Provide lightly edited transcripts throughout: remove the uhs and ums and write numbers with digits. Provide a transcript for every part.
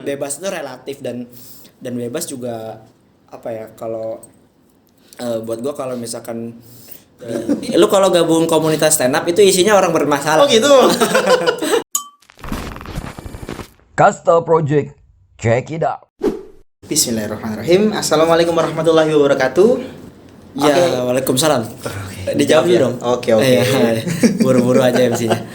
Bebas itu relatif dan bebas juga apa ya, kalau buat gua kalau misalkan lu kalau gabung komunitas stand up itu isinya orang bermasalah. Oh gitu. Castle Project, check it out. Bismillahirrahmanirrahim. Assalamualaikum warahmatullahi wabarakatuh. Ya, Oke. Waalaikumsalam. Dijawab dulu ya. dong. Oke. Buru-buru aja MC-nya.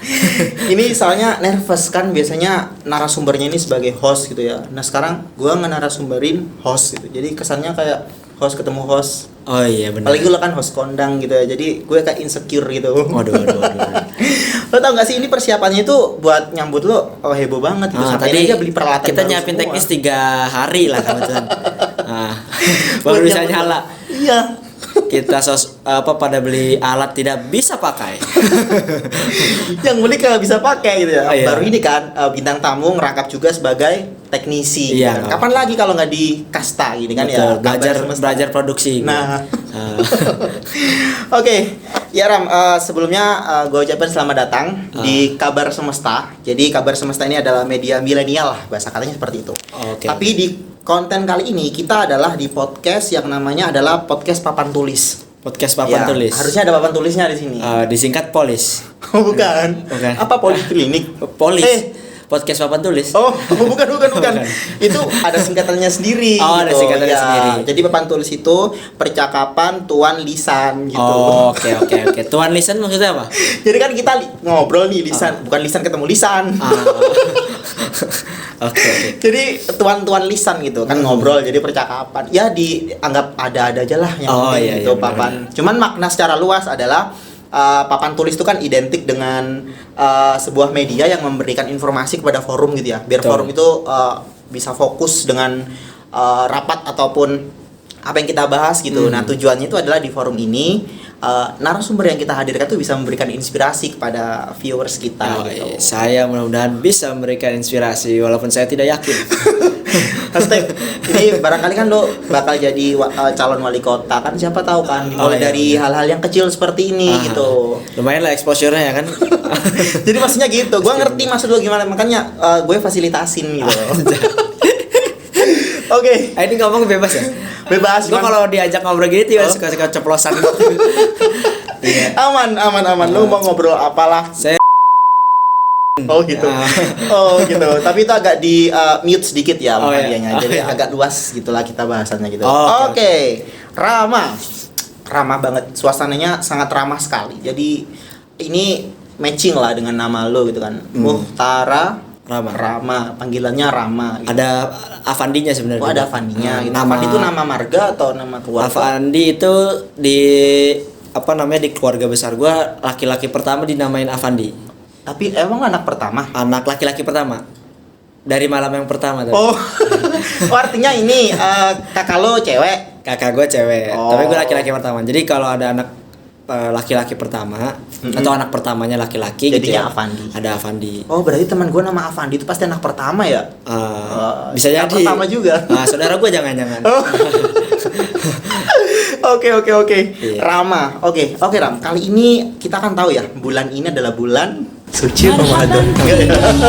Ini soalnya nervous kan, biasanya narasumbernya ini sebagai host gitu ya. Nah sekarang gua nge-narasumberin host gitu. Jadi kesannya kayak host ketemu host. Oh iya benar. Apalagi lo kan host kondang gitu ya. Jadi gue kayak insecure gitu. Waduh. Lo tau gak sih ini persiapannya itu buat nyambut lo heboh banget gitu. Sampai tadi aja beli peralatan kita baru nyiapin semua. teknis 3 hari lah kebetulan. Baru bisa nyala. Iya. Kita pada beli alat tidak bisa pakai. Yang beli kalau bisa pakai gitu ya. Iya. Baru ini kan bintang tamu ngerangkap juga sebagai teknisi. Iya. Gitu. Kapan lagi kalau nggak di kasta gini kan. Betul, ya. belajar produksi. Nah. Oke. Ya Ram, sebelumnya gue ucapkan selamat datang di Kabar Semesta. Jadi Kabar Semesta ini adalah media milenial lah, bahasa katanya seperti itu. Oke. Tapi di konten kali ini kita adalah di podcast yang namanya adalah podcast papan tulis. Podcast papan Ya, tulis. Harusnya ada papan tulisnya di sini. Disingkat polis. Bukan. Bukan. Apa poliklinik? Polis. Podcast papan tulis. Oh, bukan. Bukan. Itu ada singkatannya sendiri. Oh, ada singkatannya sendiri. Jadi papan tulis itu percakapan tuan lisan gitu. Oh, oke. Tuan lisan maksudnya apa? Jadi kan kita ngobrol nih lisan, bukan lisan ketemu lisan. Oke. Jadi tuan lisan gitu kan ngobrol, jadi percakapan. Ya dianggap ada-ada aja lah yang penting gitu papan. Cuman makna secara luas adalah papan tulis itu kan identik dengan sebuah media yang memberikan informasi kepada forum gitu ya. Biar Betul. forum itu bisa fokus dengan rapat ataupun apa yang kita bahas gitu. Nah, tujuannya itu adalah di forum ini narasumber yang kita hadirkan tuh bisa memberikan inspirasi kepada viewers kita gitu. Saya mudah-mudahan bisa memberikan inspirasi walaupun saya tidak yakin. Hashtag ini barangkali kan lo bakal jadi calon wali kota kan, siapa tahu kan, dimulai dari hal-hal yang kecil seperti ini gitu. Lumayan lah exposure-nya ya kan. Jadi maksudnya gitu, gue ngerti maksud lo gimana, makanya gue fasilitasin gitu. Oke. Ini ngomong bebas ya? Bebas. Gue kalau diajak ngobrol gitu ya suka-suka ceplosan gitu. Iya. Aman. Lo mau ngobrol apalah? Saya Oh gitu. Oh gitu. Tapi itu agak di mute sedikit ya medianya. Jadi agak luas gitulah kita bahasannya gitu. Oke. Ramah banget. Suasananya sangat ramah sekali. Jadi ini matching lah dengan nama lo gitu kan. Muhtara Rama. Panggilannya Rama gitu. ada Avandinya sebenarnya. Oh, ada Avandinya gitu. Nama Avandi itu nama marga atau nama keluarga? Avandi itu di di keluarga besar gua laki-laki pertama dinamain Avandi. Tapi emang anak pertama? Anak laki-laki pertama. Dari malam yang pertama tuh. Oh. Artinya ini kakak lo cewek. Kakak gue cewek, tapi gue laki-laki pertama. Jadi kalau ada anak laki-laki pertama atau anak pertamanya laki-laki jadinya gitu ya, Avandi. ada Avandi. Oh, berarti teman gue nama Avandi itu pasti anak pertama ya? Bisa jadi. Anak pertama juga. Saudara gue jangan-jangan. Oke. Iya. Rama. Oke, Ram. Kali ini kita kan tahu ya, bulan ini adalah bulan suci Ramadan.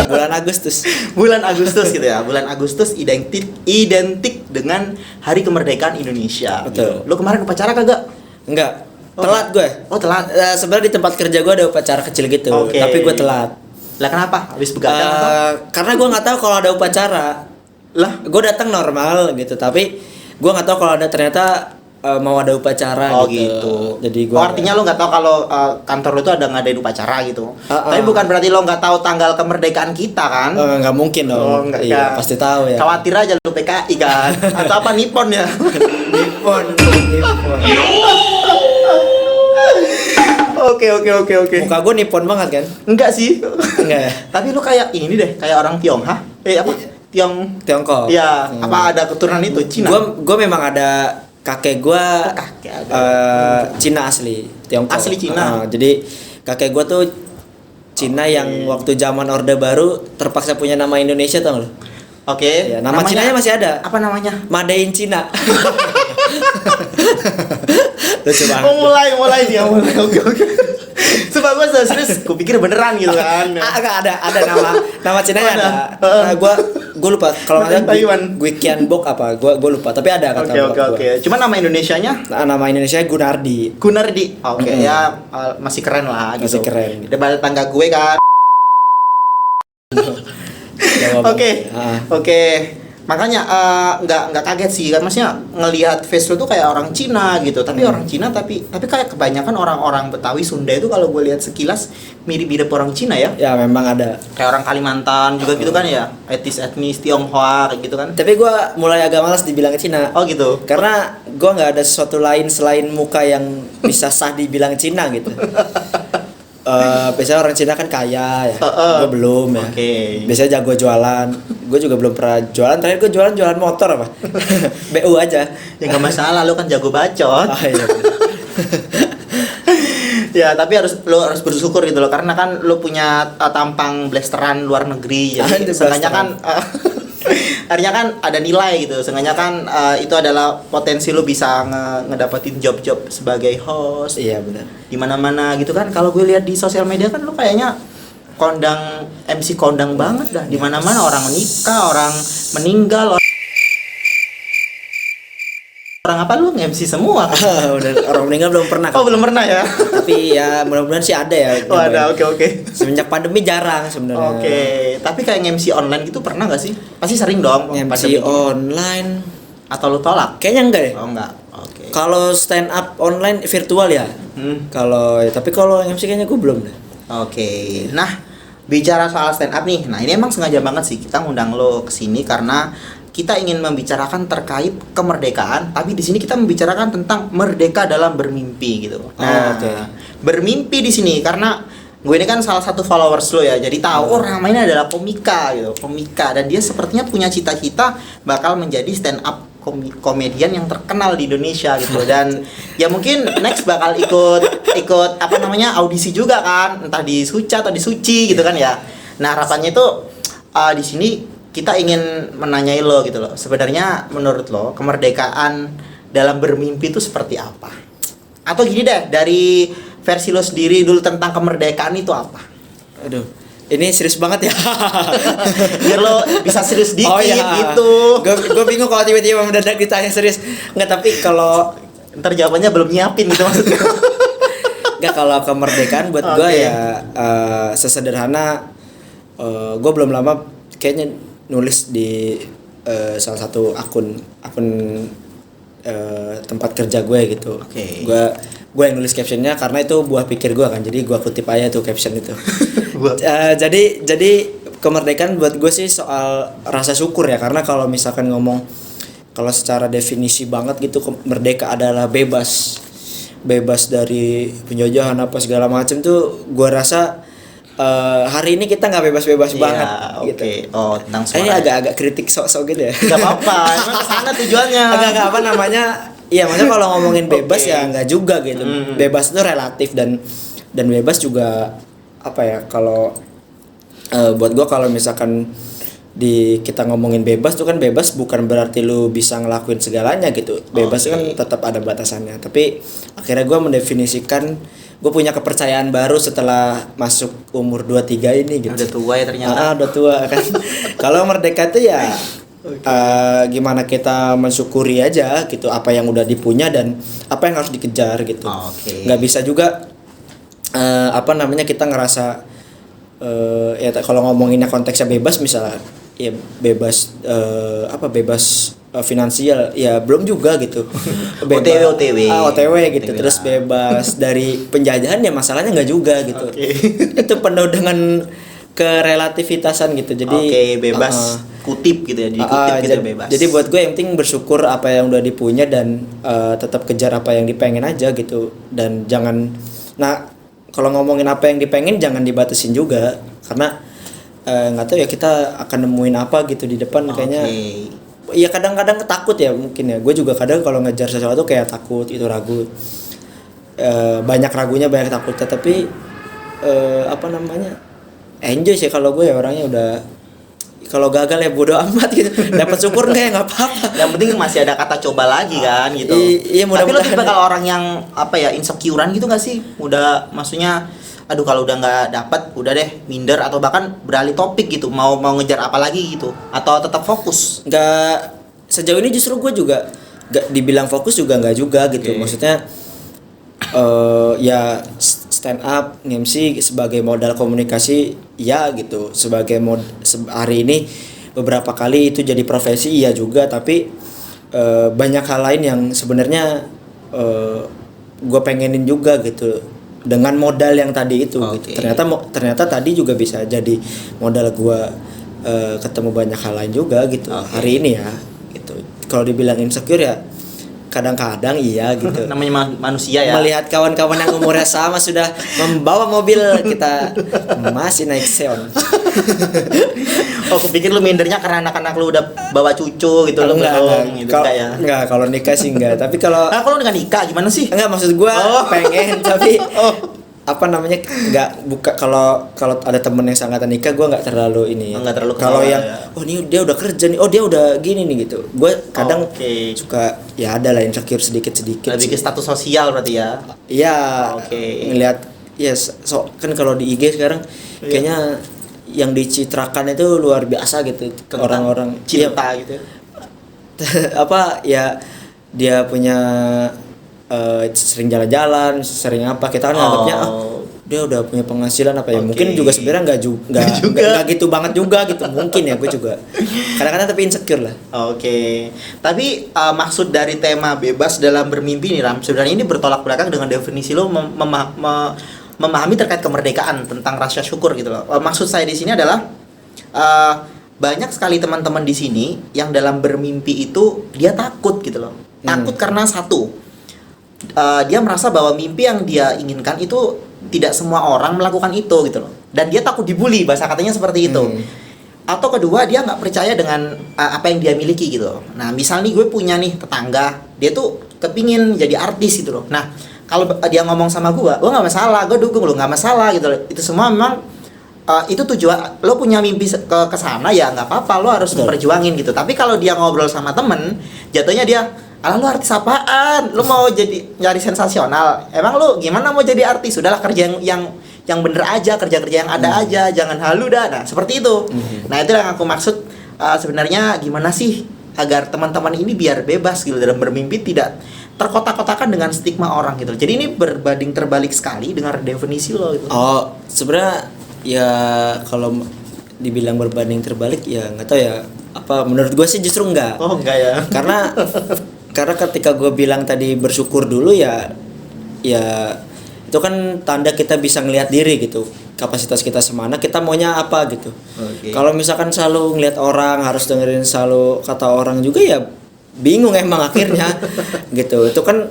Bulan Agustus. Bulan Agustus gitu ya. Bulan Agustus identik dengan Hari Kemerdekaan Indonesia. Betul. Gitu. Lo kemarin upacara kagak? Enggak. Telat gue. Oh, telat. Sebenarnya di tempat kerja gue ada upacara kecil gitu, tapi gue telat. Lah kenapa? Habis begadang atau? Karena gue nggak tahu kalau ada upacara. Lah, Gue datang normal gitu, tapi gue nggak tahu kalau ada ternyata mau ada upacara gitu. Jadi gue. artinya lo nggak tahu kalau kantor lo itu ada ngadain upacara gitu. Tapi bukan berarti lo nggak tahu tanggal kemerdekaan kita kan? Nggak mungkin dong. Enggak, Iya, pasti tahu ya. Khawatir aja lo PKI kan? Atau apa Nippon ya? Nippon. Oke. Muka gue Nippon banget kan? Enggak sih. Enggak ya? Tapi lo kayak ini deh, kayak orang Tionghoa. Apa? Tiongkok. Ya, apa ada keturunan itu Cina? Gue memang ada kakek gue Cina asli, Tiongkok. Asli Cina. Jadi kakek gue tuh Cina yang waktu zaman Orde Baru terpaksa punya nama Indonesia, tau lo? Oke. Ya, nama Cinanya masih ada. Apa namanya? Madain Cina. Lucu banget. Mulai dia. Oke. Sumpah gue serius, gue pikir beneran gitu kan. Agak ada nama Cinanya ada. Gue gue lupa kalau nggak salah Taiwan. Gwikian Bok apa, gue lupa. Tapi ada kata Oke. Cuma nama Indonesianya? Nama Indonesia Gunardi. Gunardi. Oke, ya masih keren lah gitu. Masih keren. Daripada tangga gue kan. Oke. Makanya nggak kaget sih kan, maksudnya ngelihat face lo tuh kayak orang Cina gitu, tapi orang Cina tapi kayak kebanyakan orang-orang Betawi Sunda itu kalau gue lihat sekilas mirip-mirip orang Cina ya. Ya memang ada. Kayak orang Kalimantan juga gitu kan ya, etnis Tionghoa kayak gitu kan. Tapi gue mulai agak malas dibilang Cina. Oh gitu. Karena gue nggak ada sesuatu lain selain muka yang bisa sah dibilang Cina gitu. Biasanya orang Cina kan kaya ya, gue belum ya. Biasanya jago jualan, gue juga belum pernah jualan. Terakhir gue jualan motor apa, BU aja. Ya nggak masalah, lu kan jago bacot. Oh, iya. Ya tapi lo harus bersyukur gitu loh, karena kan lo punya tampang blasteran luar negeri, jadi seenggaknya kan artinya kan ada nilai gitu, seenggaknya kan itu adalah potensi lo bisa ngedapetin job-job sebagai host. Iya benar. Di mana-mana gitu kan. Kalau gue lihat di sosial media kan lo kayaknya MC kondang banget dah. Di mana-mana orang menikah, orang meninggal, orang apa lu MC semua? Udah, orang meninggal belum pernah. Oh belum pernah ya. Tapi ya mudah-mudahan sih ada ya. Oh ada, oke. Semenjak pandemi jarang sebenarnya. Oke. Tapi kayak MC online gitu pernah nggak sih? Pasti sering dong. MC online. Atau lu tolak? Kayaknya enggak deh. Oh enggak. Oke. Kalau stand up online virtual ya. Tapi kalau MC kayaknya gue belum deh. Oke. Nah, bicara soal stand up nih. Nah, ini emang sengaja banget sih kita ngundang lo ke sini karena kita ingin membicarakan terkait kemerdekaan, tapi di sini kita membicarakan tentang merdeka dalam bermimpi gitu. Nah, bermimpi di sini karena gue ini kan salah satu followers lo ya, jadi tahu Rama ini adalah komika gitu, komika, dan dia sepertinya punya cita-cita bakal menjadi stand up komedian yang terkenal di Indonesia gitu. Dan ya mungkin next bakal ikut apa namanya audisi juga kan, entah di Suca atau di Suci gitu kan ya. Nah harapannya itu di sini kita ingin menanyai lo gitu loh, sebenarnya menurut lo kemerdekaan dalam bermimpi itu seperti apa? Atau gini deh, dari versi lo sendiri dulu tentang kemerdekaan itu apa? Aduh, ini serius banget ya. Biar lo bisa serius dikit gitu. Gue bingung kalau tiba-tiba mendadak ditanya serius. Enggak, tapi kalau ntar jawabannya belum nyiapin gitu maksudnya. Enggak, kalau kemerdekaan buat gue ya sesederhana gue belum lama kayaknya nulis di salah satu akun tempat kerja gue gitu. Gue yang nulis captionnya karena itu buah pikir gue kan, jadi gue kutip aja tuh caption itu. Jadi kemerdekaan buat gue sih soal rasa syukur ya, karena kalau misalkan ngomong kalau secara definisi banget gitu, merdeka adalah bebas dari penjajahan apa segala macam tuh, gue rasa hari ini kita nggak bebas-bebas banget gitu. Oh, tentang suara. Ini agak-agak kritik sok-sok gitu ya. Gak apa-apa, emang kesana tujuannya. Agak apa namanya? Iya, maksudnya kalau ngomongin bebas ya nggak juga gitu. Bebas itu relatif dan bebas juga apa ya? Kalau buat gua kalau misalkan kita ngomongin bebas tuh kan, bebas bukan berarti lu bisa ngelakuin segalanya gitu. Bebas kan tetap ada batasannya. Tapi akhirnya gua mendefinisikan, gue punya kepercayaan baru setelah masuk umur 23 ini gitu. Udah tua ya ternyata. Udah tua kan. Kalau merdeka itu ya gimana kita mensyukuri aja gitu apa yang udah dipunya dan apa yang harus dikejar gitu. Nggak bisa juga kita ngerasa ya kalau ngomonginnya konteksnya bebas misalnya ya bebas bebas finansial ya belum juga gitu. OTW gitu. Terus bebas dari penjajahan ya masalahnya nggak juga gitu. Itu penuh dengan kerelativitasan gitu. Jadi bebas kutip gitu ya, dikutip gitu bebas. Jadi buat gue yang penting bersyukur apa yang udah dipunya dan tetap kejar apa yang dipengen aja gitu. Dan jangan, kalau ngomongin apa yang dipengen jangan dibatasin juga, karena nggak tahu ya kita akan nemuin apa gitu di depan. Kayaknya ya kadang-kadang takut ya mungkin ya. Gue juga kadang kalau ngejar sesuatu kayak takut itu, ragu, banyak ragunya, banyak takutnya. Tapi enjoy sih kalau gue ya, orangnya udah kalau gagal ya bodo amat gitu. Dapat syukur nggak ya nggak apa-apa. Yang penting masih ada kata coba lagi kan gitu. Iya, tapi lo tipe kalau orang yang insecurean gitu nggak sih? Udah maksudnya aduh kalau udah nggak dapat udah deh minder atau bahkan beralih topik gitu, mau ngejar apa lagi gitu, atau tetap fokus? Nggak, sejauh ini justru gue juga nggak dibilang fokus juga nggak juga gitu. Maksudnya ya stand up MC sebagai modal komunikasi ya gitu, sebagai hari ini beberapa kali itu jadi profesi iya juga, tapi banyak hal lain yang sebenarnya gue pengenin juga gitu dengan modal yang tadi itu gitu. Ternyata tadi juga bisa jadi modal gue ketemu banyak hal lain juga gitu hari ini ya gitu. Kalau dibilang insecure ya kadang-kadang iya gitu. Namanya manusia ya. Melihat kawan-kawan yang umurnya sama sudah membawa mobil, kita masih naik Xeon. Oh, kupikir lu mindernya karena anak-anak lu udah bawa cucu gitu, lu belum gitu ya. Enggak, kalau nikah sih enggak. Tapi kalau kalau dengan nikah gimana sih? Enggak, maksud gua pengen tapi apa namanya nggak buka. Kalau ada temen yang seangkatan nikah gue nggak terlalu ini nggak terlalu kalau yang oh ini dia udah kerja nih, oh dia udah gini nih gitu. Gue kadang suka ya ada lah insecure sedikit lebih ke status sosial berarti ya. Iya. Ngelihat so kan kalau di IG sekarang kayaknya yang dicitrakan itu luar biasa gitu. Orang-orang cinta gitu apa ya, dia punya sering jalan-jalan, sering apa, kita kan nganggapnya dia udah punya penghasilan apa ya. Mungkin juga sebenarnya nggak gitu banget juga gitu. Mungkin ya gue juga kadang-kadang tapi insecure lah. Tapi maksud dari tema bebas dalam bermimpi nih Ram, sebenarnya ini bertolak belakang dengan definisi lo memahami terkait kemerdekaan, tentang rasa syukur gitu loh. Maksud saya di sini adalah banyak sekali teman-teman di sini yang dalam bermimpi itu dia takut gitu loh. Takut karena satu, dia merasa bahwa mimpi yang dia inginkan itu tidak semua orang melakukan itu gitu loh, dan dia takut dibully, bahasa katanya seperti itu. Atau kedua, dia nggak percaya dengan apa yang dia miliki gitu. Nah misal nih gue punya nih tetangga, dia tuh kepingin jadi artis gitu loh. Nah kalau dia ngomong sama gue nggak masalah, gue dukung lo, nggak masalah gitu loh. Itu semua memang itu tujuan lo punya mimpi ke sana ya nggak apa-apa, lo harus memperjuangin gitu. Tapi kalau dia ngobrol sama temen, jatuhnya dia, alah lu artis apaan? Lu mau jadi nyari sensasional? Emang lu gimana mau jadi artis? Udahlah kerja yang bener aja, kerja yang ada aja, jangan halu dah. Nah, seperti itu. Nah, itu yang aku maksud sebenarnya gimana sih agar teman-teman ini biar bebas gitu dalam bermimpi, tidak terkotak-kotakan dengan stigma orang gitu. Jadi ini berbanding terbalik sekali dengan definisi lo gitu. Oh, sebenarnya ya kalau dibilang berbanding terbalik ya nggak tahu ya. Apa menurut gue sih justru enggak. Oh, enggak ya. Karena ketika gue bilang tadi bersyukur dulu ya itu kan tanda kita bisa ngelihat diri gitu, kapasitas kita semana, kita maunya apa gitu. Kalau misalkan selalu ngelihat orang, harus dengerin selalu kata orang juga ya bingung emang akhirnya gitu. Itu kan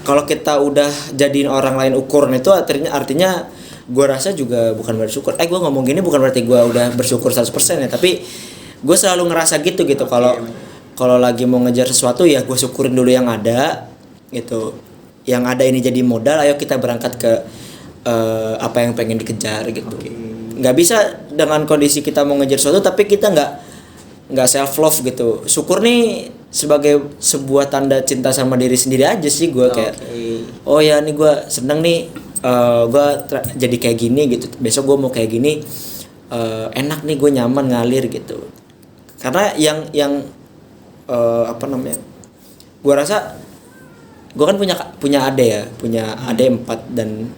kalau kita udah jadiin orang lain ukuran itu artinya gue rasa juga bukan bersyukur. Gue ngomong gini bukan berarti gue udah bersyukur 100% ya, tapi gue selalu ngerasa gitu kalau lagi mau ngejar sesuatu ya gue syukurin dulu yang ada gitu. Yang ada ini jadi modal, ayo kita berangkat ke apa yang pengen dikejar gitu. Nggak bisa dengan kondisi kita mau ngejar sesuatu tapi kita nggak self love gitu. Syukur nih sebagai sebuah tanda cinta sama diri sendiri aja sih gue kayak oh ya nih gue seneng nih gue jadi kayak gini gitu, besok gue mau kayak gini, enak nih gue nyaman ngalir gitu. Karena yang apa namanya, gue rasa gue kan punya ade ya, punya ade 4 dan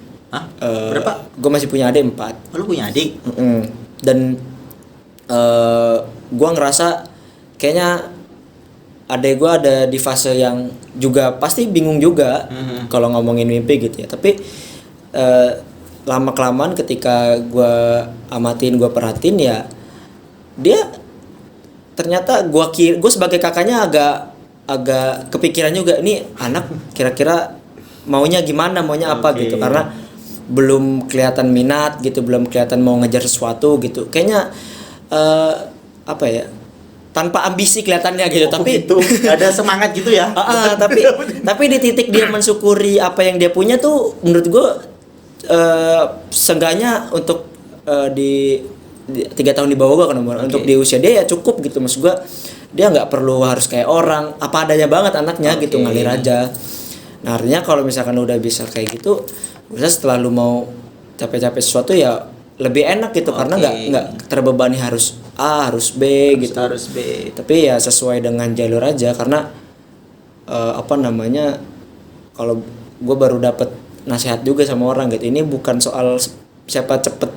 berapa? Gue masih punya ade 4. Oh, lu punya adik? Dan gue ngerasa kayaknya ade gue ada di fase yang juga pasti bingung juga kalau ngomongin mimpi gitu ya. Tapi lama kelamaan ketika gue amatin, gue perhatiin ya dia ternyata gue sebagai kakaknya agak kepikiran juga, ini anak kira-kira maunya gimana, maunya apa gitu, karena belum kelihatan minat gitu, belum kelihatan mau ngejar sesuatu gitu, kayaknya apa ya, tanpa ambisi kelihatannya gitu. Tapi gitu. Ada semangat gitu ya. tapi di titik dia mensyukuri apa yang dia punya tuh menurut gue seenggaknya untuk di 3 tahun di bawah gue kan untuk di usia dia ya cukup gitu. Maksud gue dia nggak perlu harus kayak orang, apa adanya banget anaknya gitu, ngalir aja. Nah artinya kalau misalkan udah bisa kayak gitu, bisa setelah lu mau capek-capek sesuatu ya lebih enak gitu karena nggak terbebani harus A harus B gitu. Harus B. Tapi ya sesuai dengan jalur aja karena kalau gue baru dapet nasihat juga sama orang gitu. Ini bukan soal siapa cepet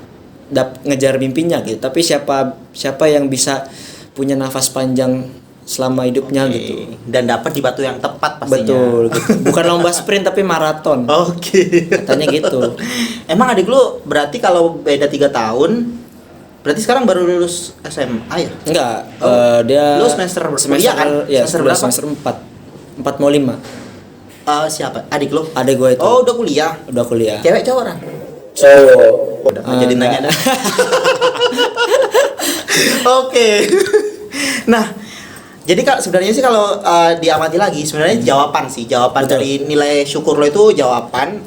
ngejar mimpinya gitu, tapi siapa yang bisa punya nafas panjang selama hidupnya gitu dan dapat di batu yang tepat pastinya. Betul gitu. Bukan lomba sprint tapi maraton. Katanya gitu. Emang adik lu berarti kalau beda 3 tahun berarti sekarang baru lulus SMA ya? Enggak, dia lu semester kan? Ya, semester berapa? Semester 4 mau 5. Siapa? Adik lu? Adik gue itu. Oh, udah kuliah. Cewek cowok orang? Cowok. Udah jadi nanya dah. Oke. Nah, jadi sebenarnya sih kalau diamati lagi sebenarnya jawaban Betul. dari nilai syukur lo itu jawaban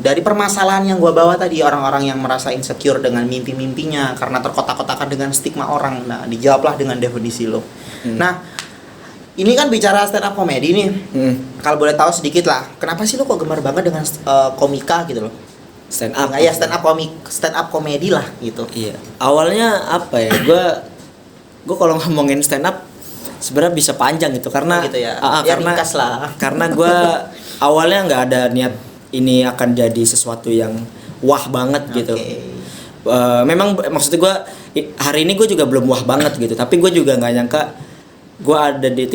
dari permasalahan yang gua bawa tadi, orang-orang yang merasa insecure dengan mimpi-mimpinya karena terkotak-kotakan dengan stigma orang. Nah, dijawablah dengan definisi lo. Nah, ini kan bicara stand up comedy nih. Kalau boleh tahu sedikit lah, kenapa sih lo kok gemar banget dengan komika gitu loh? Stand up. Ya stand up comedy lah gitu. Iya. Awalnya apa ya? Gue kalau ngomongin stand up sebenarnya bisa panjang gitu karena ya karena ringkas lah. Karena gue awalnya nggak ada niat ini akan jadi sesuatu yang wah banget gitu. Memang maksud gue hari ini gue juga belum wah banget gitu, tapi gue juga nggak nyangka gue ada di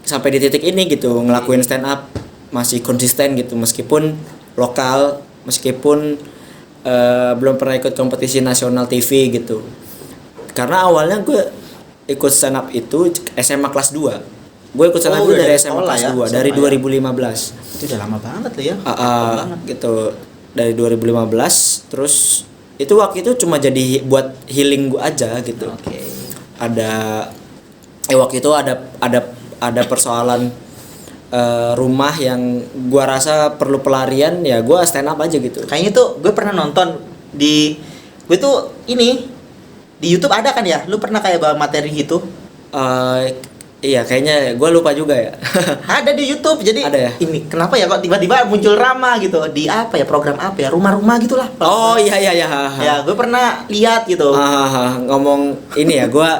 sampai di titik ini gitu, ngelakuin stand up masih konsisten gitu meskipun lokal, meskipun belum pernah ikut kompetisi nasional TV gitu. Karena awalnya gue ikut stand up itu SMA kelas 2. Gue ikut stand up itu dari SMA kelas 2 dari 2015. Itu udah lama banget loh ya. Gitu. Dari 2015 terus itu waktu itu cuma jadi buat healing gue aja gitu. Waktu itu ada persoalan rumah yang gue rasa perlu pelarian, ya gue stand up aja gitu. Kayaknya tuh gue pernah nonton gue tuh ini di YouTube ada kan ya? Lu pernah kayak bawa materi gitu? Iya kayaknya gue lupa juga ya. Ada di YouTube. Jadi ada ya? Ini kenapa ya kok tiba-tiba muncul Rama gitu di apa ya, program apa ya, rumah-rumah gitulah. Oh iya. Ya gue pernah lihat gitu. Ngomong ini ya, gue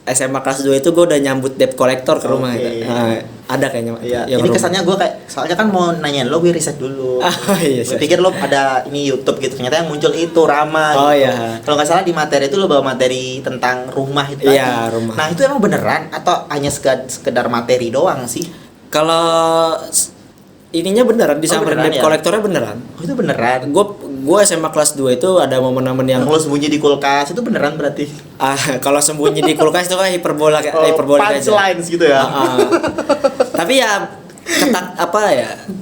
SMA kelas 2 itu gue udah nyambut debt collector ke rumah gitu. Ada kayaknya. Iya. Ini kesannya gue kayak soalnya kan mau nanyain lo, gue riset dulu. Iya. Gue pikir lo ada ini YouTube gitu. Ternyata yang muncul itu Rama. Oh gitu. iya. Kalau nggak salah di materi itu lo bawa materi tentang rumah itu. Iya, rumah. Nah itu emang beneran atau hanya sekedar materi doang sih? Kalau ininya beneran disamperin debt collectornya beneran. Oh itu beneran. Gue SMA kelas 2 itu ada momen-momen yang lo sembunyi di kulkas itu beneran berarti? Kalau sembunyi di kulkas itu kan hiperbola aja. Punchlines gitu ya. Tapi ya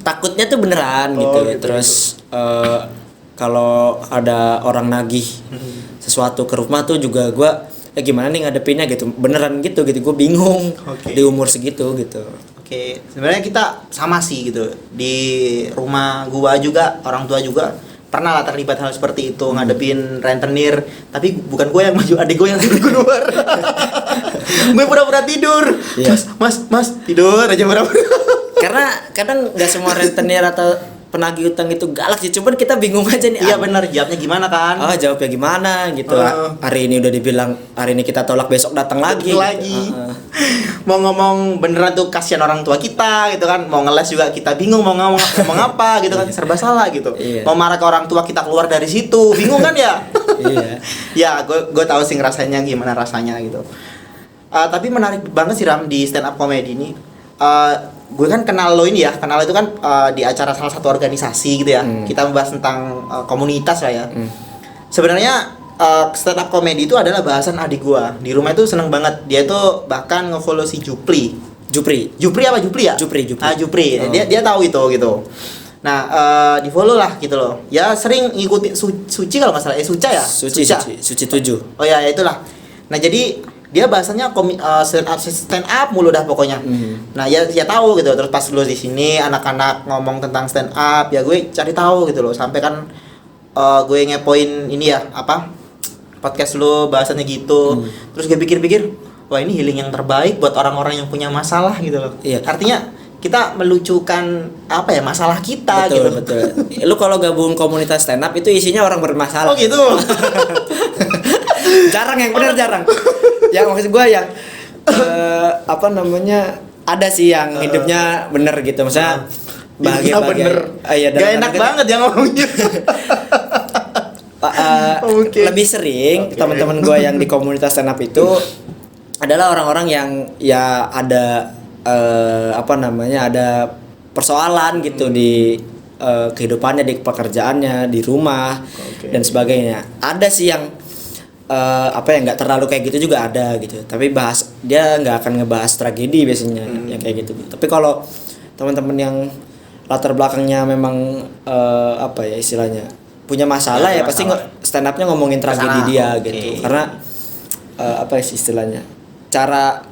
takutnya tuh beneran gitu. Terus kalau ada orang nagih sesuatu ke rumah tuh juga gue gimana nih ngadepinnya gitu, beneran gitu gue bingung di umur segitu gitu. Sebenarnya kita sama sih gitu. Di rumah gua juga orang tua juga pernah lah terlibat hal seperti itu, ngadepin rentenir, tapi bukan gue yang maju, adik gue yang suruh keluar. Gue pura-pura tidur. Mas tidur aja pura-pura. Karena kadang nggak semua rentenir atau penagih utang itu galak sih, cuman kita bingung aja nih. Iya benar, jawabnya gimana kan? Jawabnya gimana gitu. Hari ini udah dibilang hari ini kita tolak, besok datang lagi. Mau ngomong beneran tuh kasihan orang tua kita gitu kan, mau ngeles juga kita bingung mau ngomong apa gitu kan, serba salah gitu. Mau marah ke orang tua kita keluar dari situ, bingung kan ya? Iya. Ya gue tahu sih rasanya gimana rasanya gitu. Tapi menarik banget sih Ram di stand up comedy ini. Gue kan kenal lo itu kan di acara salah satu organisasi gitu ya. Kita membahas tentang komunitas lah ya. Sebenarnya stand up comedy itu adalah bahasan adik gua. Di rumah itu seneng banget. Dia tuh bahkan nge-follow si Jupri apa Jupri ya? Jupri. Dia tahu itu gitu. Nah, di-follow lah gitu loh. Ya sering ngikutin Suci kalau enggak salah. Suca ya? Suci 7. Oh ya itulah. Nah, jadi dia bahasanya stand up mulu dah pokoknya. Nah, ya tahu gitu. Terus pas lu di sini anak-anak ngomong tentang stand up, ya gue cari tahu gitu loh. Sampai kan gue ngepoin ini ya, podcast lu bahasannya gitu. Terus gue pikir-pikir, wah ini healing yang terbaik buat orang-orang yang punya masalah gitu loh. Iya. Artinya kita melucukan apa ya masalah kita betul, gitu. Betul. Lu kalau gabung komunitas stand up itu isinya orang bermasalah. Oh gitu. Jarang yang benar jarang. Yang maksud gue yang apa namanya ada sih yang hidupnya bener gitu, maksudnya bahagia. Iya, gak enak banget ya ngomongnya. Lebih sering teman-teman gue yang di komunitas stand up itu adalah orang-orang yang ya ada apa namanya ada persoalan gitu di kehidupannya, di pekerjaannya, di rumah dan sebagainya. Ada sih yang apa ya nggak terlalu kayak gitu juga ada gitu, tapi dia nggak akan ngebahas tragedi biasanya yang kayak gitu. Tapi kalau teman-teman yang latar belakangnya memang apa ya istilahnya punya masalah ya pasti stand upnya ngomongin tragedi dia gitu, karena apa sih istilahnya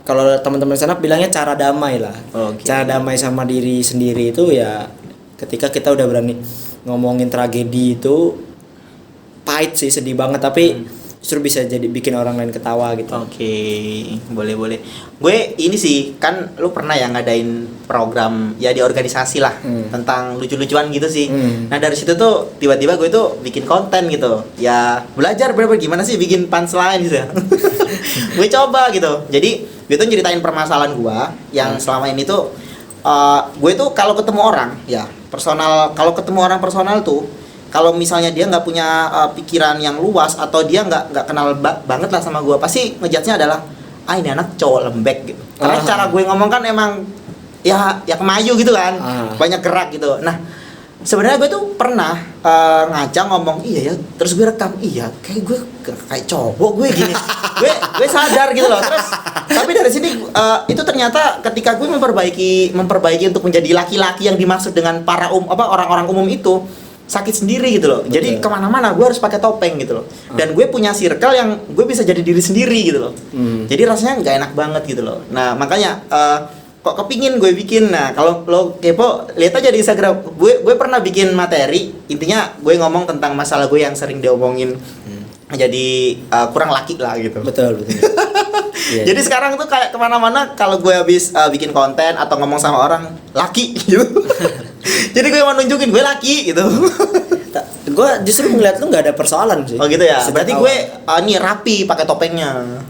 kalau teman-teman stand up bilangnya cara damai lah. Cara damai sama diri sendiri itu ya ketika kita udah berani ngomongin tragedi itu pahit sih, sedih banget, tapi justru bisa jadi bikin orang lain ketawa gitu. Boleh. Gue ini sih kan lu pernah ya ngadain program ya di organisasi lah tentang lucu-lucuan gitu sih. Nah dari situ tuh tiba-tiba gue tuh bikin konten gitu. Ya belajar gimana sih bikin punchline gitu ya. Gue coba gitu. Jadi gue tuh nyeritain permasalahan gue yang selama ini tuh gue tuh kalau ketemu orang ya kalau ketemu orang personal tuh, kalau misalnya dia nggak punya pikiran yang luas atau dia nggak kenal banget lah sama gue, pasti ngejudge-nya adalah ini anak cowok lembek gitu. Karena cara gue ngomong kan emang ya kemayu gitu kan, banyak gerak gitu. Nah sebenarnya gue tuh pernah ngaca ngomong iya ya, terus gue rekam kayak gue kayak cowok gue gini. gue sadar gitu loh. Terus tapi dari sini itu ternyata ketika gue memperbaiki untuk menjadi laki-laki yang dimaksud dengan orang-orang umum itu sakit sendiri gitu loh. Betul. Jadi kemana-mana gue harus pakai topeng gitu loh. Dan gue punya circle yang gue bisa jadi diri sendiri gitu loh. Jadi rasanya nggak enak banget gitu loh. Nah makanya kok kepingin gue bikin. Nah kalau lo kepo lihat aja di Instagram. Gue pernah bikin materi. Intinya gue ngomong tentang masalah gue yang sering diomongin jadi kurang laki lah gitu. Betul. Yeah. Jadi sekarang tuh kayak kemana-mana kalau gue habis bikin konten atau ngomong sama orang laki gitu. Jadi gue mau nunjukin gue laki gitu. Gue justru ngeliat lu nggak ada persoalan sih. Oh gitu ya. Berarti gue nih rapi pakai topengnya.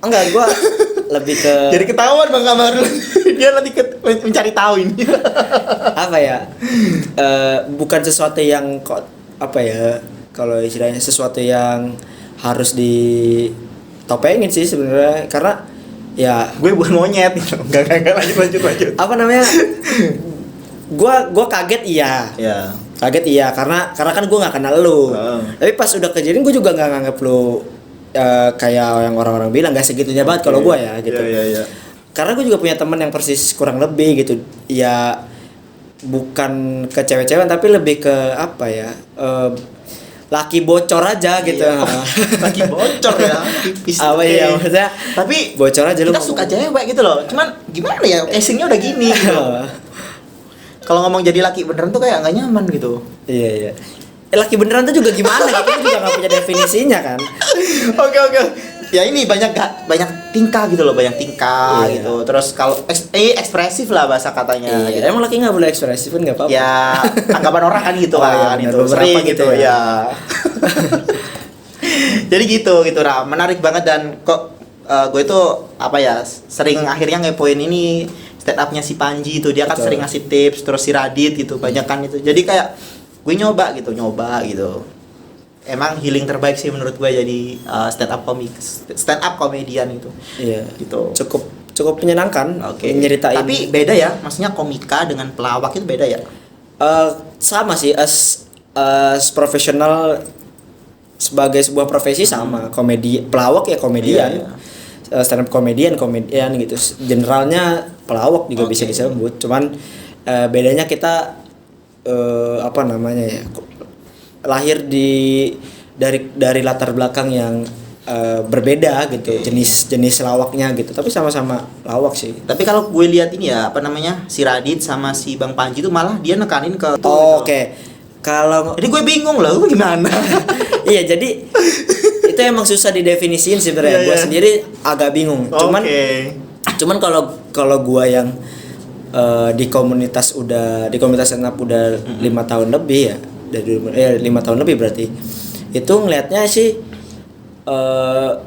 Enggak, gue lebih ke. Jadi ketahuan Bang Kamar. Dia lebih mencari tahu ini. Apa ya? Bukan sesuatu yang apa ya? Kalau istilahnya sesuatu yang harus ditopengin sih sebenarnya, karena ya gue bukan monyet gitu. Enggak lanjut. Apa namanya? Gue kaget iya. Kaget iya karena kan gue nggak kenal lu. Tapi pas udah kejadian gue juga nggak nganggap lu kayak yang orang-orang bilang, nggak segitunya banget kalau gue ya gitu. Iya. Karena gue juga punya teman yang persis kurang lebih gitu. Ya bukan ke cewek-cewek tapi lebih ke apa ya? Laki bocor aja gitu. Laki bocor ya. Tipis. Apa ya maksudnya? Tapi bocor aja lu. Kita suka cewek gitu loh. Cuman gimana ya? Casingnya udah gini gitu. Kalau ngomong jadi laki beneran tuh kayak nggak nyaman gitu. Iya. Laki beneran tuh juga gimana? Kita juga nggak punya definisinya kan. Oke. Ya ini banyak tingkah gitu loh, banyak tingkah gitu. Terus kalau ekspresif lah bahasa katanya. Iya. Gitu. Emang laki nggak boleh ekspresif kan nggak apa-apa. Ya anggapan orang kan gitu kan. Iya, itu sering gitu ya. Jadi gitu Ra. Menarik banget dan kok gue tuh apa ya sering akhirnya ngepoin ini stand up-nya si Panji itu, dia kan sering ngasih tips, terus si Radit gitu, banyak kan itu. Jadi kayak gue nyoba gitu. Emang healing terbaik sih menurut gue jadi stand up comedian itu. Iya. Gitu. Cukup menyenangkan. Nyeritain. Tapi beda ya, maksudnya komika dengan pelawak itu beda ya? Sama sih, as profesional sebagai sebuah profesi sama. Pelawak ya komedian. Iya. Stand up komedian gitu. Generalnya pelawak juga bisa disebut. Cuman bedanya kita apa namanya ya? Lahir dari latar belakang yang berbeda gitu, jenis lawaknya gitu, tapi sama-sama lawak sih. Tapi kalau gue lihat ini ya apa namanya si Radit sama si Bang Panji itu malah dia nekanin ke Kalau jadi gue bingung loh gimana. Iya, jadi itu emang susah didefinisiin sebenarnya. Gue sendiri agak bingung. Cuman kalau gue yang di komunitas stand up udah 5 tahun lebih ya, dari 5 tahun lebih berarti. Itu ngelihatnya sih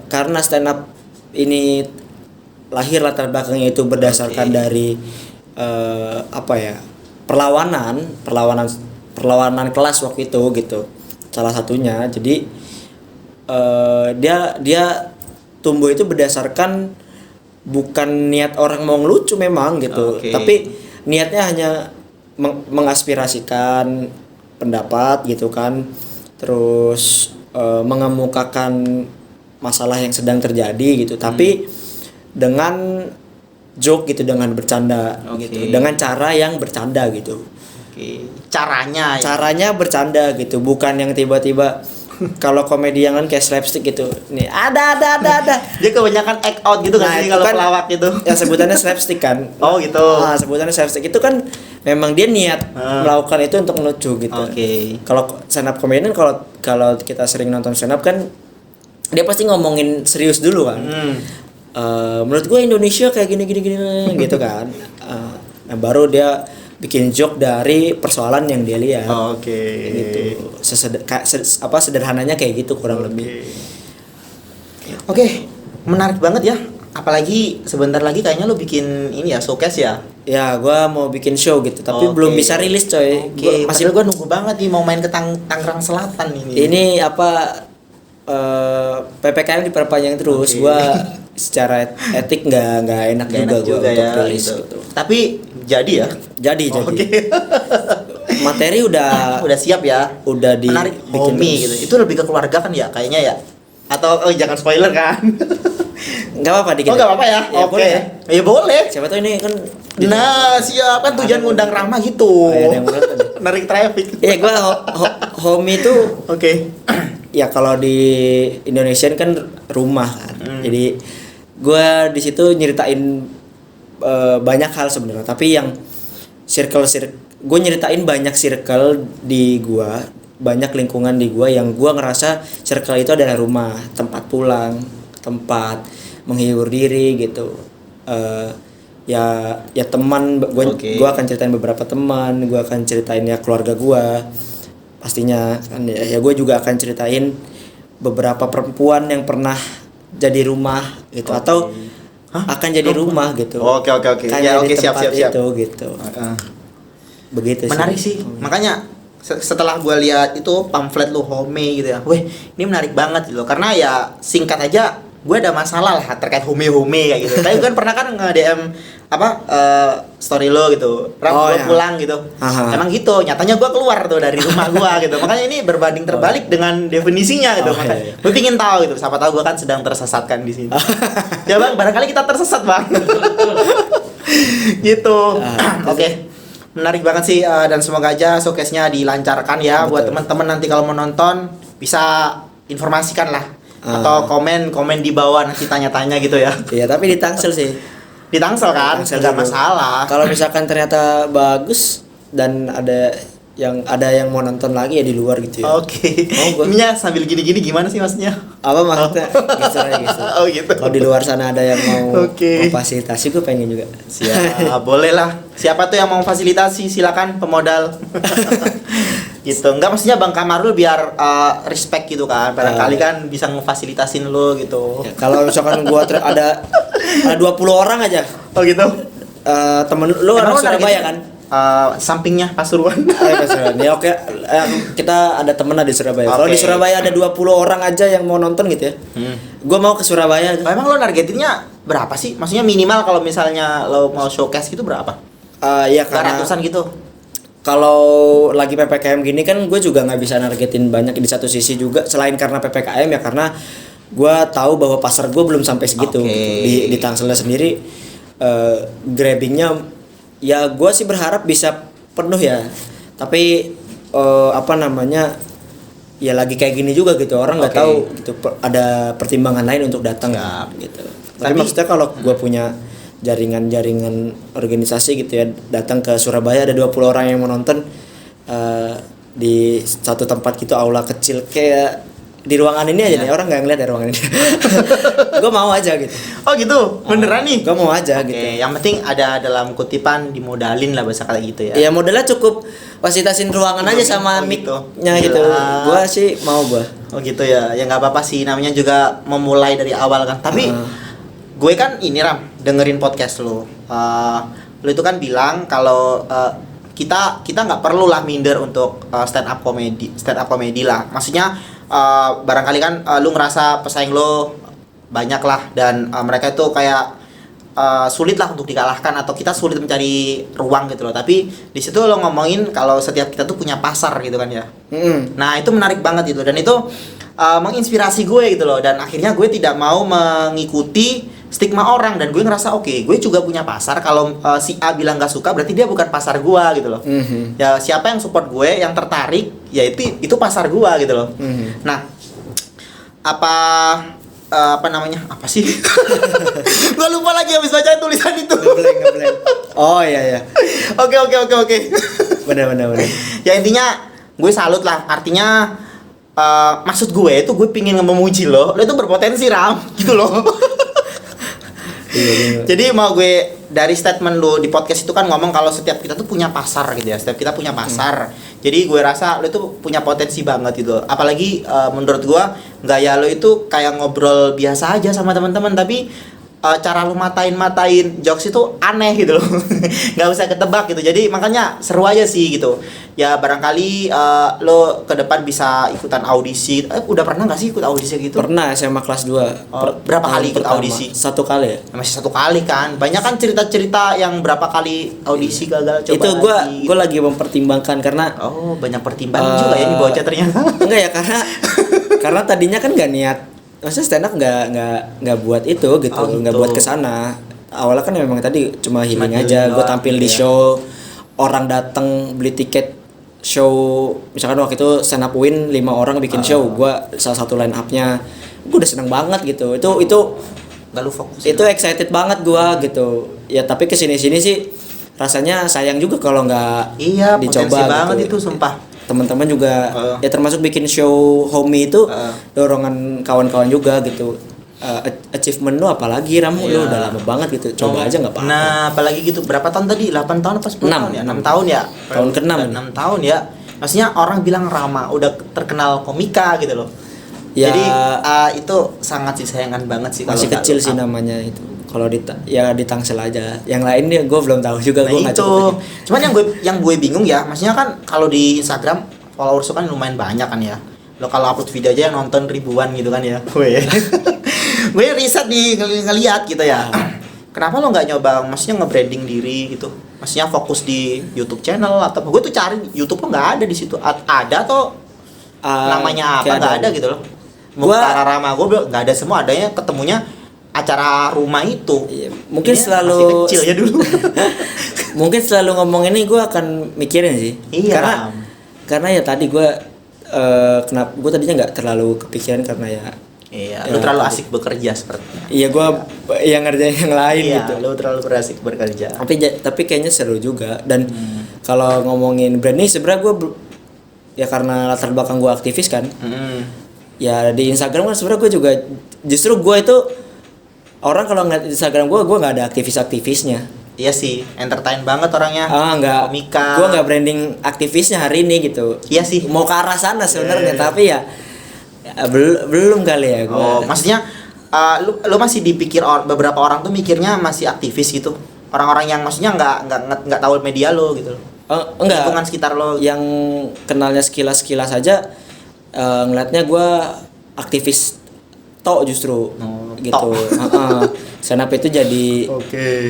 karena stand up ini lahir latar belakangnya itu berdasarkan dari perlawanan kelas waktu itu gitu, salah satunya. Jadi dia tumbuh itu berdasarkan bukan niat orang mau ngelucu memang gitu, tapi niatnya hanya mengaspirasikan pendapat gitu kan, terus mengemukakan masalah yang sedang terjadi gitu, tapi dengan joke gitu, dengan bercanda gitu, dengan cara yang bercanda gitu. Caranya bercanda gitu, bukan yang tiba-tiba kalau komedi yang kan kayak slapstick gitu. Nih, ada. Dia kebanyakan act out gitu kan, kalau kan, pelawak gitu. Ya sebutannya slapstick kan. Oh gitu. Nah, sebutannya slapstick itu kan memang dia niat melakukan itu untuk lucu gitu. Kalau stand up comedian, kalau kita sering nonton stand up kan dia pasti ngomongin serius dulu kan. Menurut gue Indonesia kayak gini gitu kan. Nah, baru dia bikin joke dari persoalan yang dia lihat. Gitu. Sederhananya kayak gitu kurang lebih. Menarik banget ya. Apalagi sebentar lagi kayaknya lo bikin ini ya, showcase ya. Ya, gua mau bikin show gitu, tapi belum bisa rilis coy. Gua nunggu banget nih mau main ke Tangerang Selatan ini. Ini PPKM diperpanjang terus. Gua secara etik nggak enak juga gua untuk rilis gitu. Tapi jadi ya? Jadi. Materi udah siap ya. Udah menarik homie gitu. Itu lebih ke keluarga kan ya kayaknya ya. Atau jangan spoiler kan. Enggak apa-apa dikit. Enggak apa-apa ya. Ya, boleh. Ya boleh. Siapa tahu ini kan siap kan tujuan ngundang Rama gitu. Narik traffic. Iya, gua homie itu ya kalau di Indonesia kan rumah kan. Jadi gua di situ nyeritain banyak hal sebenarnya, tapi yang gue nyeritain banyak circle di gua, banyak lingkungan di gua yang gua ngerasa circle itu adalah rumah, tempat pulang, tempat menghibur diri gitu. Ya teman, gua akan ceritain beberapa teman, gua akan ceritain ya keluarga gua pastinya kan, ya gua juga akan ceritain beberapa perempuan yang pernah jadi rumah gitu, atau akan jadi rumah gitu. Oke. Ya siap. Itu gitu. Begitu sih. Menarik sih. Makanya setelah gue lihat itu pamflet lu homie gitu ya. Ini menarik banget gitu. Karena ya singkat aja gue ada masalah lah terkait homie kayak gitu. Tapi kan pernah kan nge-DM story lo gitu. Gue pulang gitu. Emang gitu. Nyatanya gue keluar tuh dari rumah gue gitu. Makanya ini berbanding terbalik dengan definisinya gitu. Makanya gue pingin tahu gitu. Siapa tahu gue kan sedang tersesatkan di sini. Ya bang, barangkali kita tersesat bang. Gitu. Menarik banget sih, dan semoga aja showcase-nya dilancarkan ya. Buat teman-teman nanti kalau mau nonton bisa informasikan lah. Atau komen di bawah nanti tanya-tanya gitu ya. Iya, tapi di Tangsel sih. Di Tangsel kan, nggak masalah. Kalau misalkan ternyata bagus dan ada yang mau nonton lagi ya di luar gitu ya. Ininya sambil gini-gini gimana sih maksudnya? Apa maksudnya? Gitu. Gitu. Kalau di luar sana ada yang mau memfasilitasi, gue pengen juga. Siap, boleh lah. Siapa tuh yang mau fasilitasi, silakan pemodal. Gitu. Enggak, maksudnya Bang Kamarul biar respect gitu kan. Barangkali kan bisa ngefasilitasin lo gitu. Ya, kalau misalkan gua ada 20 orang aja. Gitu. Temen lu orang Surabaya kan? Sampingnya Pasuruan. Pasuruan. Ya oke. Kita ada temen di Surabaya. Kalau di Surabaya ada 20 orang aja yang mau nonton gitu ya. Gua mau ke Surabaya. Emang lo nargetinnya berapa sih? Maksudnya minimal kalau misalnya lo mau showcase gitu berapa? Ya karena ratusan gitu. Kalau lagi PPKM gini kan gue juga nggak bisa nargetin banyak di satu sisi juga, selain karena PPKM ya karena gue tahu bahwa pasar gue belum sampai segitu gitu. Di Tangselnya sendiri grabbingnya ya gue sih berharap bisa penuh ya, tapi ya lagi kayak gini juga gitu, orang nggak tahu gitu, ada pertimbangan lain untuk datang gitu. Tapi maksudnya kalau gue punya jaringan organisasi gitu ya, datang ke Surabaya ada 20 orang yang mau nonton di satu tempat gitu, aula kecil kayak di ruangan ini aja nih, orang nggak ngeliat ya ruangan ini. Gue mau aja gitu. Oh gitu, beneran nih? Gue mau aja gitu. Yang penting ada dalam kutipan dimodalin lah bahasa kayak gitu ya. Iya, modalnya cukup fasilitasin ruangan aja sama mic-nya gitu. Gue sih mau gue. Oh gitu ya, ya nggak apa-apa sih, namanya juga memulai dari awal kan. Tapi gue kan ini Ram, dengerin podcast lo. Lo itu kan bilang kalau kita nggak perlu lah minder untuk stand up comedy lah. Maksudnya barangkali kan lu ngerasa pesaing lo banyak lah dan mereka itu kayak sulit lah untuk dikalahkan atau kita sulit mencari ruang gitu loh. Tapi di situ lo ngomongin kalau setiap kita tuh punya pasar gitu kan ya. Nah itu menarik banget itu dan itu menginspirasi gue gitu loh, dan akhirnya gue tidak mau mengikuti stigma orang dan gue ngerasa oke, gue juga punya pasar. Kalau si A bilang gak suka berarti dia bukan pasar gue gitu loh. Ya siapa yang support gue, yang tertarik, ya itu pasar gue gitu loh. Nah apa namanya, apa sih? Gue lupa lagi habis baca tulisan itu. Ngeblank. Oh iya. Oke. Benar. Ya intinya gue salut lah, artinya maksud gue itu gue pingin memuji lo itu berpotensi Ram gitu loh. Iya. Jadi mau gue dari statement lu di podcast itu kan ngomong kalau setiap kita tuh punya pasar gitu ya, setiap kita punya pasar. Jadi gue rasa lu itu punya potensi banget gitu. Apalagi menurut gue gaya lu itu kayak ngobrol biasa aja sama teman-teman, tapi cara lu matain jokes itu aneh gitu loh. Nggak usah ketebak gitu. Jadi makanya seru aja sih gitu. Ya barangkali lo ke depan bisa ikutan audisi. Udah pernah nggak sih ikut audisi gitu? Pernah, SMA kelas 2. Berapa kali ikut audisi? 1 kali ya. Masih 1 kali kan. Banyak kan cerita-cerita yang berapa kali audisi gagal, coba. Itu gue lagi mempertimbangkan karena banyak pertimbangan juga ya nih bocah ternyata. Enggak ya, karena tadinya kan nggak niat. Maksudnya stand up nggak buat itu gitu, nggak buat kesana. Awalnya kan memang tadi cuma healing aja. Gue tampil di show, orang datang beli tiket show. Misalkan waktu itu stand up win 5 orang bikin show, gue salah satu line upnya. Gue udah seneng banget gitu. Itu nggak lu fokus. Itu excited banget gue gitu. Ya tapi kesini sih rasanya sayang juga kalau nggak dicoba. Banget gitu. Itu sumpah. Teman-teman juga ya termasuk bikin show homie itu dorongan kawan-kawan juga gitu. Achievement lu apalagi Ram, lu udah lama banget gitu, coba aja nggak apa-apa. Nah apalagi gitu, berapa tahun tadi, 8 tahun apa 10 tahun ya? 6 tahun ya, tahun ke-6 tahun ya. Maksudnya orang bilang Rama udah terkenal komika gitu loh ya. Jadi itu sangat disayangkan banget sih. Masih kecil sih namanya itu. Kalau di Tangsel aja. Yang lain dia gue belum tahu juga. Gue nggak cukup. Cuman yang gue bingung ya, maksudnya kan kalau di Instagram followers kan lumayan banyak kan ya. Lo kalau upload video aja yang nonton ribuan gitu kan ya. Gue riset ngeliat gitu ya. Kenapa lo nggak nyoba, maksudnya nge-branding diri gitu? Maksudnya fokus di YouTube channel atau gue tuh cari YouTube kok nggak ada di situ. Ada atau namanya apa nggak ada gitu loh. Muktara Rama gue nggak ada, semua adanya ketemunya acara rumah itu. Iya, mungkin selalu masih kecil ya dulu. Mungkin selalu ngomong ini gue akan mikirin sih. Iya. Karena ya tadi gue kenapa gue tadinya nggak terlalu kepikiran karena ya. Iya, lu terlalu asik bekerja sepertinya. Iya, gue yang ngerjain yang lain gitu. Lu terlalu berasik bekerja. Tapi kayaknya seru juga. Dan kalau ngomongin brand ini sebenarnya gue ya karena latar belakang gue aktivis kan. Ya di Instagram kan sebenarnya gue juga justru gue itu orang kalau ngeliat Instagram gue nggak ada aktivisnya. Iya sih, entertain banget orangnya. Nggak. Komika. Gue nggak branding aktivisnya hari ini gitu. Iya sih. Mau ke arah sana sebenarnya, tapi ya belum kali ya gue. Maksudnya lu masih dipikir beberapa orang tuh mikirnya masih aktivis gitu. Orang-orang yang maksudnya nggak tahu media lo gitu. Enggak. Lingkungan sekitar lo. Yang kenalnya sekilas aja ngeliatnya gue aktivis tok justru gitu. Stand up itu jadi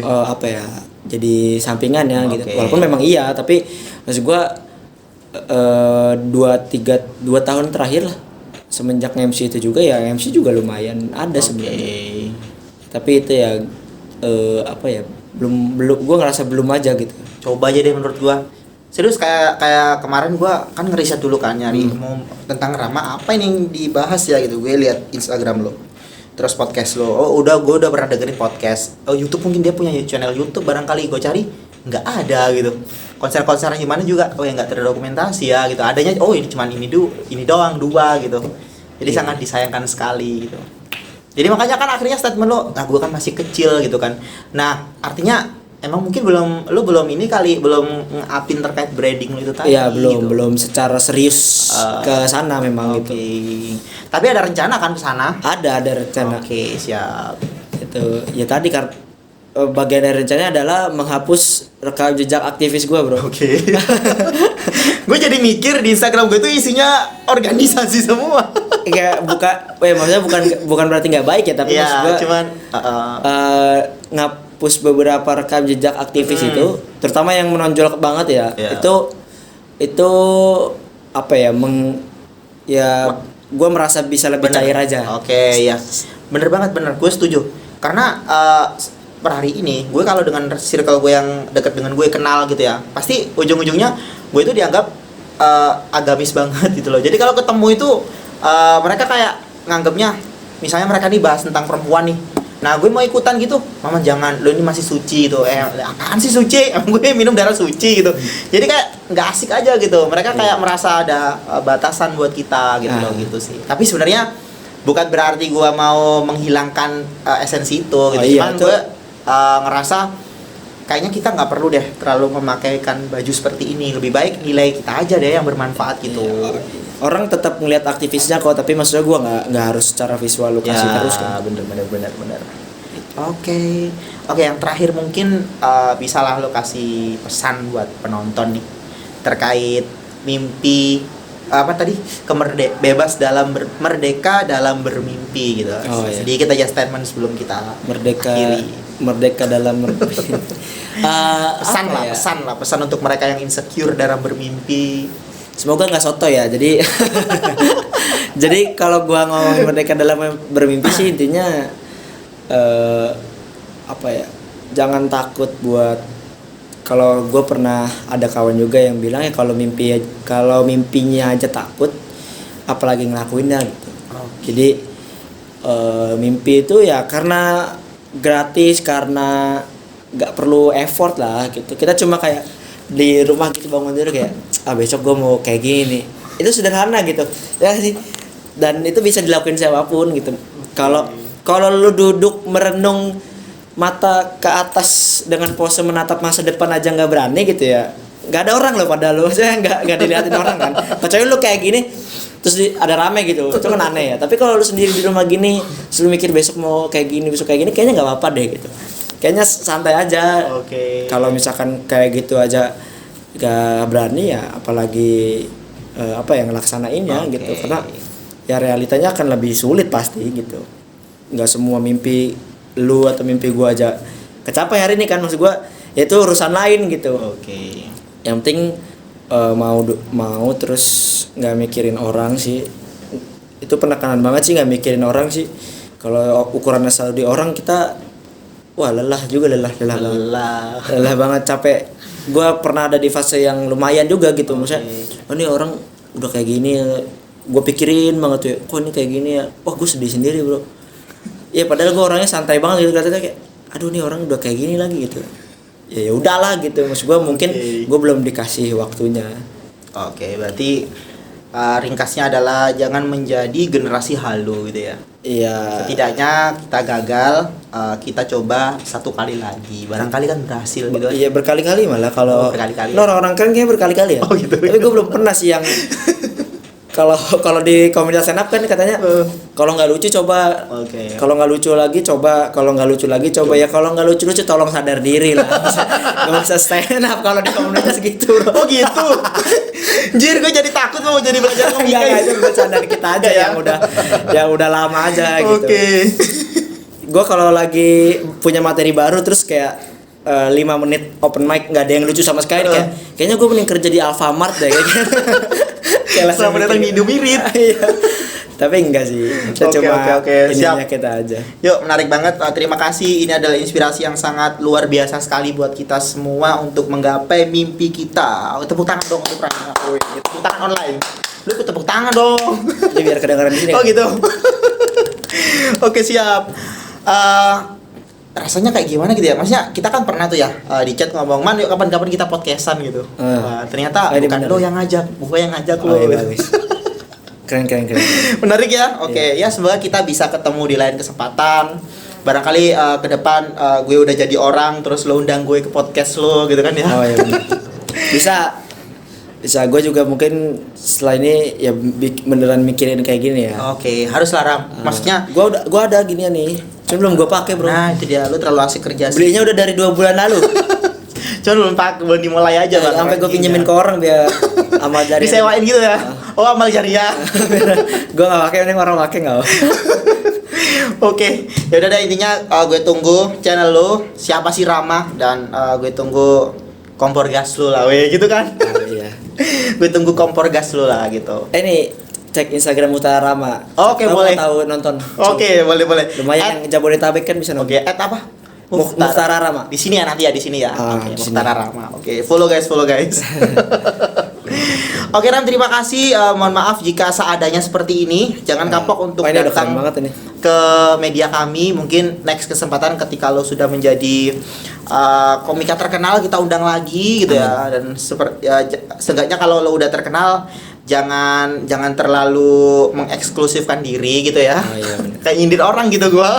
apa ya? Jadi sampingan ya gitu. Walaupun memang iya, tapi maksud gue 2 tahun terakhir lah semenjak MC itu juga ya, MC juga lumayan ada sebenarnya. Tapi itu ya apa ya? Belum gue ngerasa belum aja gitu. Coba aja deh menurut gue. Serius kayak kemarin gue kan ngeriset dulu kan nyari mau tentang Rama apa ini yang dibahas ya gitu. Gue lihat Instagram lo, terus podcast lo. Gue udah pernah dengerin podcast. YouTube mungkin dia punya channel YouTube, barangkali gue cari nggak ada gitu. Konser-konser gimana juga ya nggak terdokumentasi ya gitu. Adanya ini cuman ini doang 2 gitu. Jadi sangat disayangkan sekali gitu. Jadi makanya kan akhirnya statement lo, gue kan masih kecil gitu kan. Nah, artinya emang mungkin belum ini kali belum ngapin terkait branding lo itu tadi. Iya, gitu. belum secara serius ke sana memang gitu. Tapi ada rencana kan ke sana? Ada rencana. Oke, siap. Itu ya tadi kan bagian dari rencananya adalah menghapus rekam jejak aktivis gue, bro. Oke. Gue jadi mikir di Instagram gue tuh isinya organisasi semua. Kayak maksudnya bukan berarti nggak baik ya, tapi maksud gue cuman ngapus beberapa rekam jejak aktivis itu, terutama yang menonjol banget ya. Itu apa ya? Gue merasa bisa lebih cair aja. Oke, ya. Bener banget, gue setuju. Karena per hari ini gue kalau dengan circle gue yang dekat dengan gue kenal gitu ya, pasti ujung-ujungnya gue itu dianggap agamis banget gitu loh. Jadi kalau ketemu itu mereka kayak nganggapnya, misalnya mereka nih bahas tentang perempuan nih, nah gue mau ikutan gitu, mama jangan, lo ini masih suci gitu. Apaan sih suci? Emang gue minum darah suci gitu. Jadi kayak nggak asik aja gitu. Mereka kayak merasa ada batasan buat kita gitu loh, gitu sih. Tapi sebenarnya bukan berarti gue mau menghilangkan esensi itu gitu. Cuman gue ngerasa kayaknya kita nggak perlu deh terlalu memakaikan baju seperti ini. Lebih baik nilai kita aja deh yang bermanfaat gitu. Orang tetap ngelihat aktivisnya kok, tapi maksudnya gue nggak harus secara visual lu kasih terus kan. Bener. Oke, yang terakhir mungkin bisalah lo kasih pesan buat penonton nih terkait mimpi apa tadi, bebas dalam merdeka dalam bermimpi gitu. Sedikit aja statement sebelum kita merdeka dalam bermimpi. Pesan untuk mereka yang insecure dalam bermimpi. Semoga nggak soto ya. Jadi jadi kalau gua ngomong merdeka dalam bermimpi sih intinya jangan takut buat, kalau gue pernah ada kawan juga yang bilang ya kalau mimpinya aja takut, apalagi ngelakuinnya gitu. Jadi mimpi itu ya karena gratis, karena nggak perlu effort lah gitu. Kita cuma kayak di rumah gitu bangun tidur kayak besok gue mau kayak gini. Itu sederhana gitu ya sih, dan itu bisa dilakuin siapapun gitu. Kalau lu duduk merenung mata ke atas dengan pose menatap masa depan aja nggak berani gitu ya, nggak ada orang loh pada lu, saya nggak dilihatin orang kan. Kecuali lu kayak gini terus ada rame gitu, itu kan aneh ya. Tapi kalau lu sendiri di rumah gini, lu mikir besok mau kayak gini, kayaknya nggak apa-apa deh gitu. Kayaknya santai aja. Kalau misalkan kayak gitu aja nggak berani ya, apalagi ngelaksanainnya gitu. Karena ya realitanya akan lebih sulit pasti gitu. Nggak semua mimpi lu atau mimpi gua aja kecapai hari ini kan, maksud gua ya itu urusan lain gitu. Yang penting mau terus nggak mikirin orang sih. Itu penekanan banget sih, nggak mikirin orang sih. Kalau ukurannya selalu di orang, kita lelah banget, capek. Gua pernah ada di fase yang lumayan juga gitu. Maksudnya ini orang udah kayak gini, gua pikirin banget tuh, kok ini kayak gini ya, gua sedih sendiri bro. Ya padahal gue orangnya santai banget gitu, katanya kayak aduh nih orang udah kayak gini lagi gitu. Ya udahlah gitu, maksud gue mungkin gue belum dikasih waktunya. Berarti ringkasnya adalah jangan menjadi generasi halu gitu ya. Iya. Setidaknya kita gagal, kita coba satu kali lagi, barangkali kan berhasil gitu. Iya, berkali-kali malah. Kalau orang-orang kan kayaknya berkali-kali ya. Gitu. Tapi gue belum pernah sih yang kalau di komunitas stand up kan katanya kalau nggak lucu coba, kalau nggak lucu lagi coba, ya kalau nggak lucu tolong sadar diri lah. Nggak bisa stand up kalau di komunitas gitu. Gitu. Jir, gue jadi takut mau jadi belajar komika. Enggak, itu bercandaan kita aja yang udah lama aja gitu. Gue kalau lagi punya materi baru terus kayak 5 menit open mic nggak ada yang lucu sama sekali, kayaknya gue mending kerja di Alfamart deh kayaknya. Selamat datang di Indomirit. Tapi enggak sih, kita cuma ininya kita aja. Yuk, menarik banget. Terima kasih, ini adalah inspirasi yang sangat luar biasa sekali buat kita semua untuk menggapai mimpi kita. Tepuk tangan dong untuk Rama. Tepuk tangan online. Lu tepuk tangan dong. Jadi biar kedengaran di sini. Gitu. Oke, siap. Rasanya kayak gimana gitu ya, maksudnya kita kan pernah tuh ya di chat ngomong, man yuk kapan-kapan kita podcastan gitu. Ternyata bukan lo yang ngajak, gue yang ngajak lo gitu. Keren. Menarik ya. Oke, ya semoga kita bisa ketemu di lain kesempatan. Barangkali ke depan gue udah jadi orang terus lo undang gue ke podcast lo gitu kan ya. Oh iya bener. Bisa gue juga mungkin setelah ini ya beneran mikirin kayak gini ya. Oke, harus larang. Maksudnya gue ada ginian nih. Cuma belum gue pakai, Bro. Nah, itu dia, lu terlalu asik kerja sih. Belinya udah dari 2 bulan lalu. Cuma belum pakai, belum dimulai aja, Bang. Sampai gue pinjemin ke orang biar amal jariah. Disewain gitu ya. Oh, amal jariah. Gue enggak pakai, ini orang pakai enggak. Oke, ya udah deh, intinya gue tunggu channel lu siapa sih Rama, dan gue tunggu kompor gas lu lah, gitu kan. Iya. Gue tunggu kompor gas lu lah gitu. Ini cek Instagram Mutara Rama. Oke, boleh. Tahu nonton. Oke, boleh. Lumayan yang Jabodetabek kan bisa nonton. Oke, apa? Muhtara Rama. Di sini ya nanti ya, di sini ya. Oke, Muhtara Rama. Oke, follow guys. Oke, Ram, terima kasih. Mohon maaf jika seadanya seperti ini. Jangan kapok untuk datang ke media kami. Mungkin next kesempatan ketika lo sudah menjadi komika terkenal, kita undang lagi gitu ya. Dan seenggaknya kalau lo udah terkenal, jangan terlalu mengeksklusifkan diri gitu ya. Oh, iya, kayak nyindir orang gitu gua.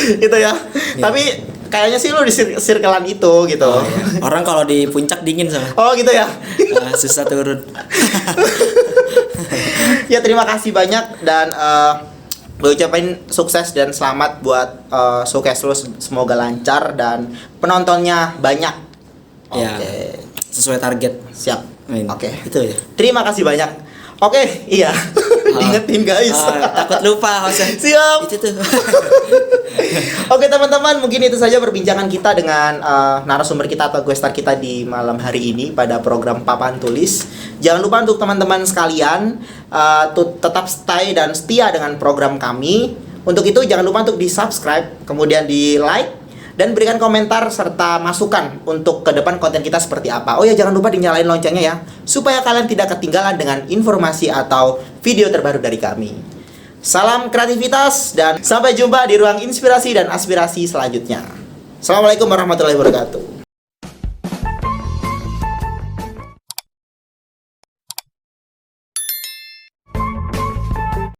Gitu ya. Tapi kayaknya sih lu di circle-an itu gitu. Oh, iya. Orang kalau di puncak dingin sama. Oh gitu ya. Susah turun. Ya terima kasih banyak, dan gue ucapin sukses dan selamat buat showcase lu, semoga lancar dan penontonnya banyak. Oke. Sesuai target. Siap. Oke. Itu ya. Terima kasih banyak. Oke, iya. Diingetin guys. Takut lupa hostnya. Siap. Itu tuh. Oke teman-teman, mungkin itu saja perbincangan kita dengan narasumber kita atau guest star kita di malam hari ini pada program Papan Tulis. Jangan lupa untuk teman-teman sekalian tetap stay dan setia dengan program kami. Untuk itu jangan lupa untuk di-subscribe, kemudian di-like, dan berikan komentar serta masukan untuk ke depan konten kita seperti apa. Oh ya, jangan lupa dinyalain loncengnya ya, supaya kalian tidak ketinggalan dengan informasi atau video terbaru dari kami. Salam kreativitas dan sampai jumpa di ruang inspirasi dan aspirasi selanjutnya. Assalamualaikum warahmatullahi wabarakatuh.